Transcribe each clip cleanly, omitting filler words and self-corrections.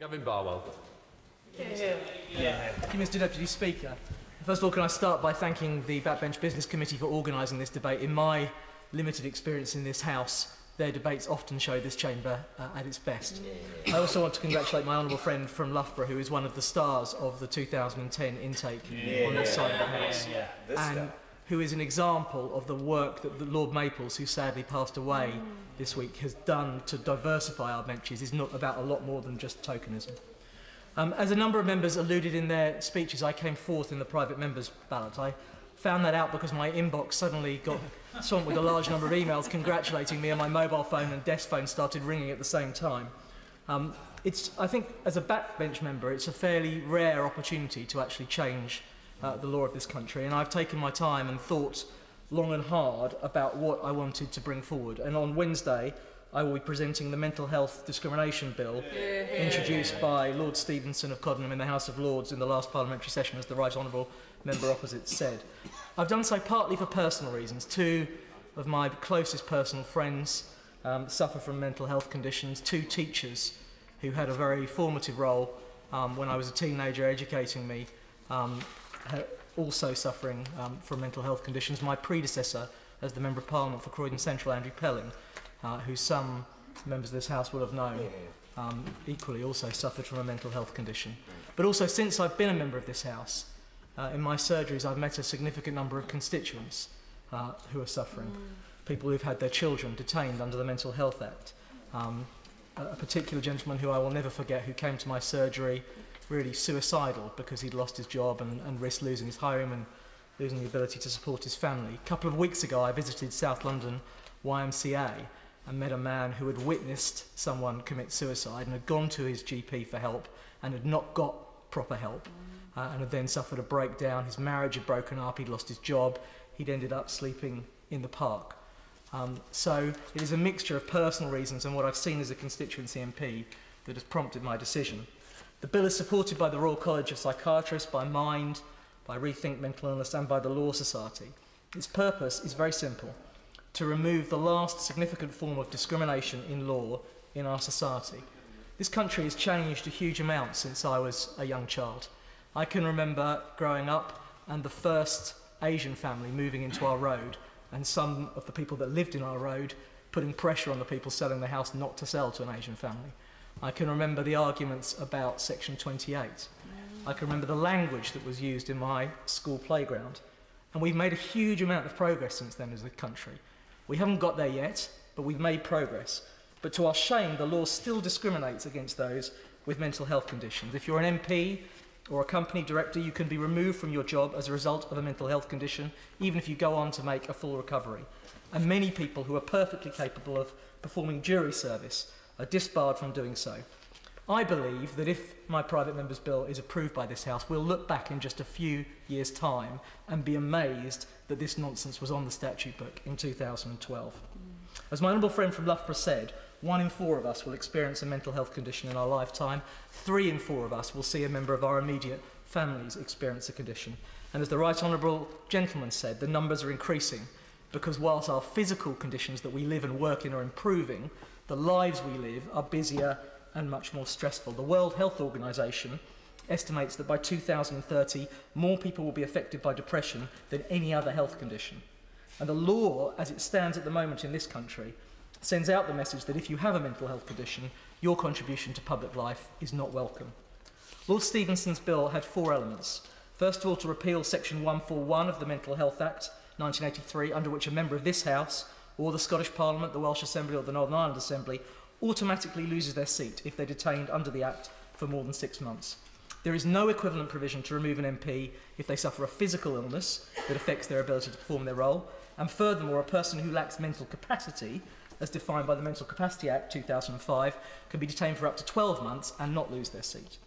Gavin Barwell. Thank you, Mr. Deputy Speaker. First of all, can I start by thanking the Backbench Business Committee for organising this debate. In my limited experience in this House, their debates often show this chamber at its best. I also want to congratulate my honourable friend from Loughborough, who is one of the stars of the 2010 intake on this side of the House, and who is an example of the work that Lord Maples, who sadly passed away this week, has done to diversify our benches. Is not about a lot more than just tokenism. As a number of members alluded in their speeches, I came fourth in the private members' ballot. I found that out because my inbox suddenly got swamped with a large number of emails congratulating me, and my mobile phone and desk phone started ringing at the same time. I think, as a backbench member, it's a fairly rare opportunity to actually change the law of this country, and I've taken my time and thought long and hard about what I wanted to bring forward. And on Wednesday, I will be presenting the Mental Health Discrimination Bill, introduced by Lord Stevenson of Coddenham in the House of Lords in the last parliamentary session, as the Right Honourable Member opposite said. I've done so partly for personal reasons. Two of my closest personal friends suffer from mental health conditions. Two teachers who had a very formative role when I was a teenager educating me, also suffering from mental health conditions. My predecessor as the Member of Parliament for Croydon Central, Andrew Pelling, who some members of this House will have known, equally also suffered from a mental health condition. But also, since I've been a member of this House, in my surgeries I've met a significant number of constituents who are suffering. People who've had their children detained under the Mental Health Act. A particular gentleman who I will never forget, who came to my surgery really suicidal because he'd lost his job and risked losing his home and losing the ability to support his family. A couple of weeks ago I visited South London YMCA and met a man who had witnessed someone commit suicide and had gone to his GP for help and had not got proper help, and had then suffered a breakdown. His marriage had broken up, he'd lost his job, he'd ended up sleeping in the park. So it is a mixture of personal reasons and what I've seen as a constituency MP that has prompted my decision. The bill is supported by the Royal College of Psychiatrists, by Mind, by Rethink Mental Illness and by the Law Society. Its purpose is very simple: to remove the last significant form of discrimination in law in our society. This country has changed a huge amount since I was a young child. I can remember growing up and the first Asian family moving into our road, and some of the people that lived in our road putting pressure on the people selling the house not to sell to an Asian family. I can remember the arguments about Section 28. I can remember the language that was used in my school playground. And we've made a huge amount of progress since then as a country. We haven't got there yet, but we've made progress. But to our shame, the law still discriminates against those with mental health conditions. If you're an MP or a company director, you can be removed from your job as a result of a mental health condition, even if you go on to make a full recovery. And many people who are perfectly capable of performing jury service are disbarred from doing so. I believe that if my private member's bill is approved by this House, we'll look back in just a few years' time and be amazed that this nonsense was on the statute book in 2012. As my honourable friend from Loughborough said, 1 in 4 of us will experience a mental health condition in our lifetime. 3 in 4 of us will see a member of our immediate families experience a condition. And as the Right Honourable gentleman said, the numbers are increasing because whilst our physical conditions that we live and work in are improving, the lives we live are busier and much more stressful. The World Health Organization estimates that by 2030, more people will be affected by depression than any other health condition. And the law, as it stands at the moment in this country, sends out the message that if you have a mental health condition, your contribution to public life is not welcome. Lord Stevenson's bill had 4 elements. First of all, to repeal Section 141 of the Mental Health Act 1983, under which a member of this House, or the Scottish Parliament, the Welsh Assembly or the Northern Ireland Assembly, automatically loses their seat if they're detained under the Act for more than 6 months. There is no equivalent provision to remove an MP if they suffer a physical illness that affects their ability to perform their role, and furthermore, a person who lacks mental capacity, as defined by the Mental Capacity Act 2005, can be detained for up to 12 months and not lose their seat.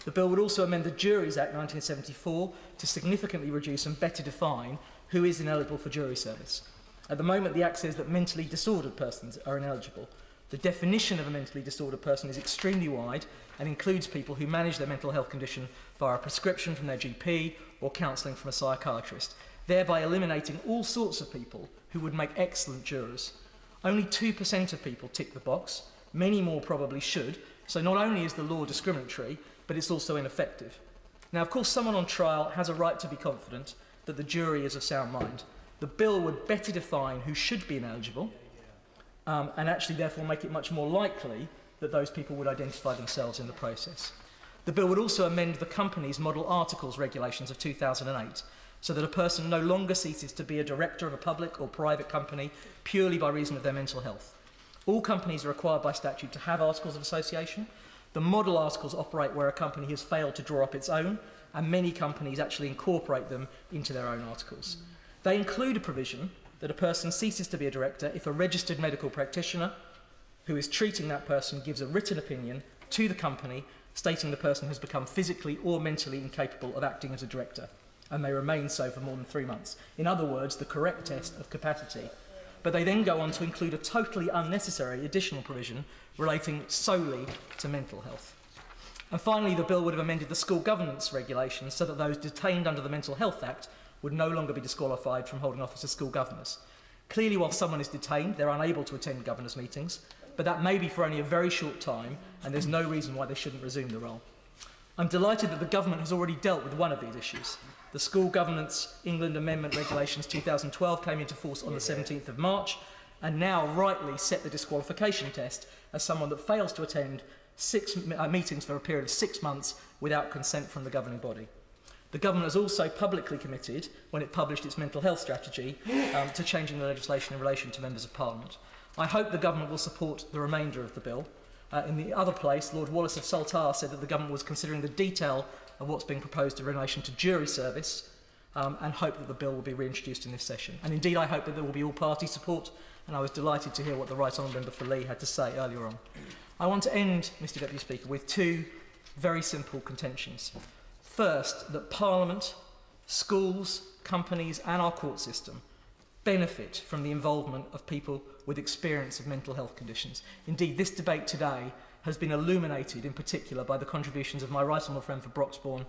The bill would also amend the Juries Act 1974 to significantly reduce and better define who is ineligible for jury service. At the moment, the Act says that mentally disordered persons are ineligible. The definition of a mentally disordered person is extremely wide and includes people who manage their mental health condition via a prescription from their GP or counselling from a psychiatrist, thereby eliminating all sorts of people who would make excellent jurors. Only 2% of people tick the box. Many more probably should, So not only is the law discriminatory, but it's also ineffective. Now, of course, someone on trial has a right to be confident that the jury is of sound mind. The bill would better define who should be ineligible, and actually therefore make it much more likely that those people would identify themselves in the process. The bill would also amend the Companies Model Articles Regulations of 2008, so that a person no longer ceases to be a director of a public or private company purely by reason of their mental health. All companies are required by statute to have articles of association. The model articles operate where a company has failed to draw up its own, and many companies actually incorporate them into their own articles. They include a provision that a person ceases to be a director if a registered medical practitioner who is treating that person gives a written opinion to the company stating the person has become physically or mentally incapable of acting as a director and may remain so for more than 3 months. In other words, the correct test of capacity. But they then go on to include a totally unnecessary additional provision relating solely to mental health. And finally, the bill would have amended the school governance regulations so that those detained under the Mental Health Act would no longer be disqualified from holding office as school governors. Clearly, while someone is detained, they're unable to attend governors' meetings, but that may be for only a very short time, and there's no reason why they shouldn't resume the role. I'm delighted that the government has already dealt with one of these issues. The School Governance England Amendment Regulations 2012 came into force on the 17th of March, and now rightly set the disqualification test as someone that fails to attend meetings for a period of 6 months without consent from the governing body. The government has also publicly committed, when it published its mental health strategy, to changing the legislation in relation to members of Parliament. I hope the government will support the remainder of the bill. In the other place, Lord Wallace of Saltire said that the government was considering the detail of what's being proposed in relation to jury service, and hope that the bill will be reintroduced in this session. And indeed, I hope that there will be all-party support, and I was delighted to hear what the Right Honourable Member for Leigh had to say earlier on. I want to end, Mr Deputy Speaker, with 2 very simple contentions. First, that Parliament, schools, companies and our court system benefit from the involvement of people with experience of mental health conditions. Indeed, this debate today has been illuminated in particular by the contributions of my right honourable friend for Broxbourne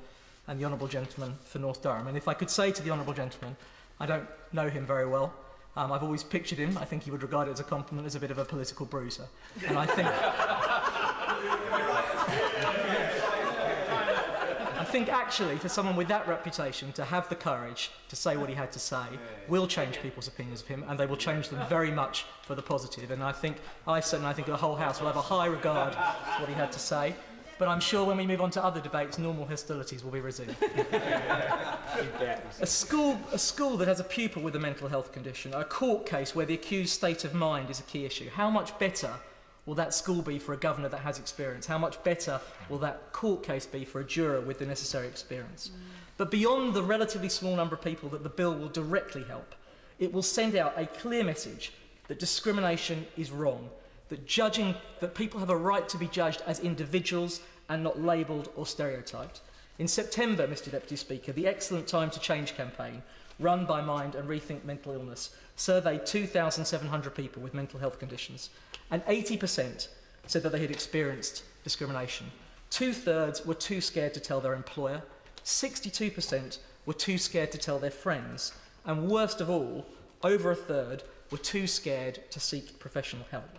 and the honourable gentleman for North Durham. And if I could say to the honourable gentleman, I don't know him very well, I've always pictured him, I think he would regard it as a compliment, as a bit of a political bruiser. And I think actually for someone with that reputation to have the courage to say what he had to say will change people's opinions of him, and they will change them very much for the positive. And I think the whole House will have a high regard for what he had to say. But I'm sure when we move on to other debates, normal hostilities will be resumed. A school that has a pupil with a mental health condition, a court case where the accused's state of mind is a key issue, how much better will that school be for a governor that has experience? How much better will that court case be for a juror with the necessary experience? But beyond the relatively small number of people that the bill will directly help, it will send out a clear message that discrimination is wrong, that people have a right to be judged as individuals and not labelled or stereotyped. In September, Mr Deputy Speaker, the Excellent Time to Change campaign, run by Mind and Rethink Mental Illness, surveyed 2,700 people with mental health conditions, and 80% said that they had experienced discrimination. 2/3 were too scared to tell their employer, 62% were too scared to tell their friends, and worst of all, over 1/3 were too scared to seek professional help.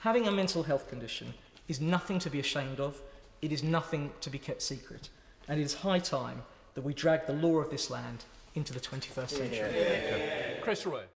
Having a mental health condition is nothing to be ashamed of, it is nothing to be kept secret, and it is high time that we drag the law of this land into the 21st century. Chris Roy.